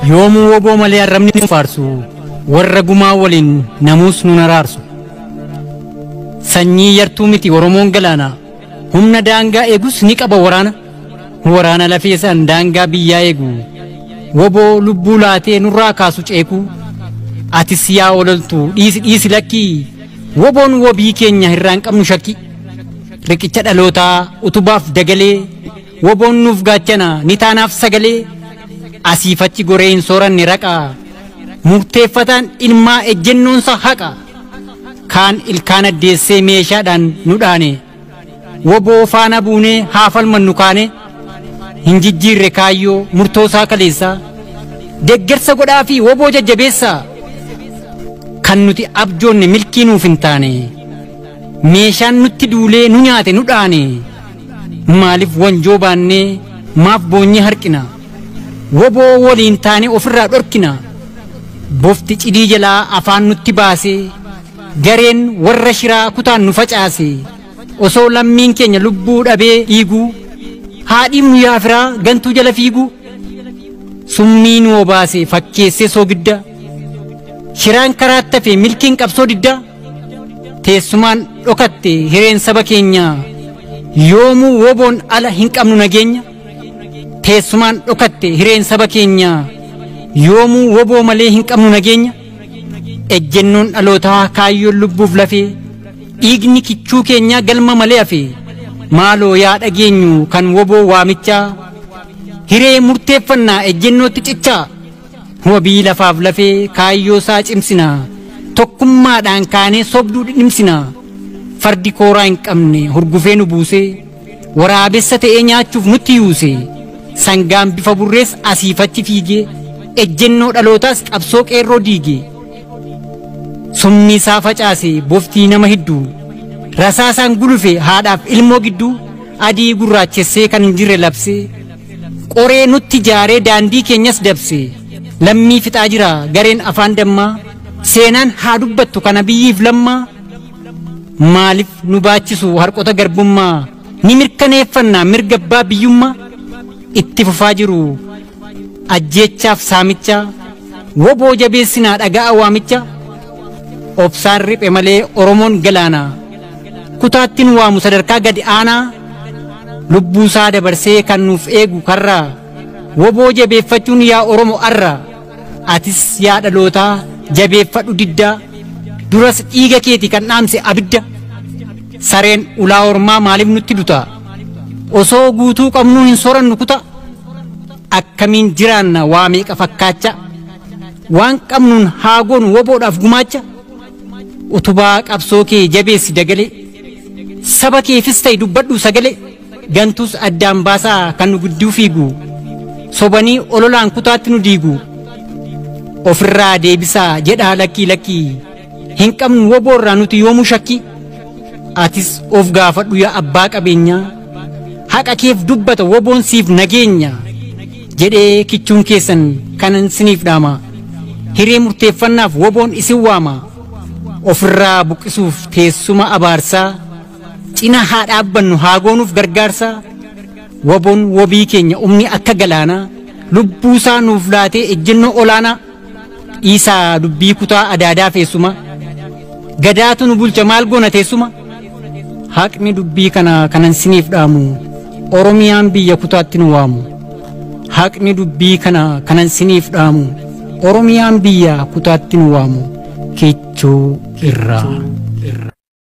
Yoomuu woboo malee arrabni nu faarsu warra gumaa waliin namuus nu araarsu. Sanyii yartuu miti Oromoon galaana humna daangaa eegus ni qaba waraana lafeesaan daangaa biyyaa eegu woboo lubbuu laatee nurraa kaasu ceeku. Atis yaa ololtu dhiisi lakkii woboon wobii keenya hirraan qabnu shakki. Riqicha dhalootaa utubaaf dagalee woboon nuuf gaachana ni taanaaf sagalee. Asiifachi goreen sooranni raqa murteeffataan ilmaa ejjennoonsa haqa. Kaan ilkaan addeessee meeshaadhaan nu dhaane woboo faana buunee haa falmannu kaane. Hin jijjiirre kaayyoo murtoosaa kaleessa deeggarsa godhaa fi woboo jajjabeessa. Kan nuti abjoonne milkii nuuf hin taane meeshaan nutti duulee nu nyaate nu dhaane. Maaliif wanjoo baannee maaf boonyee harkina woboo waliin taane ofirraa dhorkina. Bofti cidii jalaa afaan nutti baase gareen warra shiraa kutaan nu facaase. Osoo lammiin keenya lubbuu dhabee dhiigu haadhiin nu yaafiraa gantuu jala fiigu. Summii nu obaase fakkeessee soogidda shiraan karaatti hafe milkiin qabsoo didda. Teessumaan dhokatte hireen saba keenya yoomuu woboon ala hin qabnu nageenya. Teessumaan dhokatte hireen saba keenya yoomuu woboo malee hin qabnu nageenya. Ejjennoon dhalootaa kaayyoon lubbuuf lafee dhiigni kichuu keenya galma malee hafe. Maaloo yaa dhageenyu kan woboo waamichaa hiree murteeffannaa ejjennootti cichaa. Wabii lafaaf lafee kaayyoo isaa cimsina tokkummaadhaan kaanee sobduu dhimsina. Fardi kooraa hin qabne hurgufee nu buuse waraabessa ta'ee nyaachuuf nutti yuuse. Sangaan bifa burrees asiifachi fiigee ejjennoo dhalootaas qabsoo qeerroo diige. Summii isaa facaase boftii nama hidduu rasaasaan gulufe haadhaaf ilmoo gidduu. Adii gurraachessee kan hin jirre labsee qoree nutti jaaree daandii keenyas dabse. Lammii fixaa jira gareen afaan dammaa seenaan haa dubbattu kana biyyiif lammaa. Maaliif nu baachisu harqota garbummaa ni mirkaneeffannaa mirga abbaa biyyummaa. Itti fufaa jiru ajjeechaaf saamicha woboo jabeessinaa dhaga'a waamicha. Obsaan riphe malee Oromoon galaana kutaattiin waamu sadarkaa gadi aanaa. Lubbuusaa dabarsee kan nuuf eegu karraa woboo jabeeffachuun yaa Oromo arra. Atis yaa dhalootaa jabeeffadhu diddaa duras dhiiga keeti kan dhaamse abidda. Sareen ulaa ormaa maaliif nutti duta osoo guutuu qabnuu hin soorannu kuta. Akkamiin jiraanna waa meeqa fakkaacha waan qabnuun haa goonu woboodhaaf gumaacha. Utubaa qabsoo kee jabeessi dagalee saba keefis ta'e dubbadhu sagalee. Gantuus addaan baasaa kan nu gidduu fiigu sobanii ololaan kutaatti nu diigu. Ofirraa deebisaa jedhaa lakkii hin qabnu woboorraa nuti yoomuu shakki. Atis of gaafadhu yaa abbaa qabeenyaa haqa keef dubbata woboon siif nageenya jedhee kichuun keessan kanan siniif dhaama. Hiree murteeffannaaf woboon isin waama. Ofirraa buqqisuuf teessuma abaarsaa cina haa dhaabbannu haa goonuuf gargaarsa. Woboon wobii keenya umni akka galaanaa lubbuusaa nuuf laatee ejjennoo olaanaa. Dhiisaa dubbii kutaa adaadaa feessuma gadaatu nu bulcha maal goona teessuma. Haqni dubbii kana kanan siniif dhaamu Oromiyaan biyya kutaatti nu waamu. Haqni dubbii kana kanan siniif dhaamu Oromiyaan biyya kutaatti nu waamu. Kichuu irraa.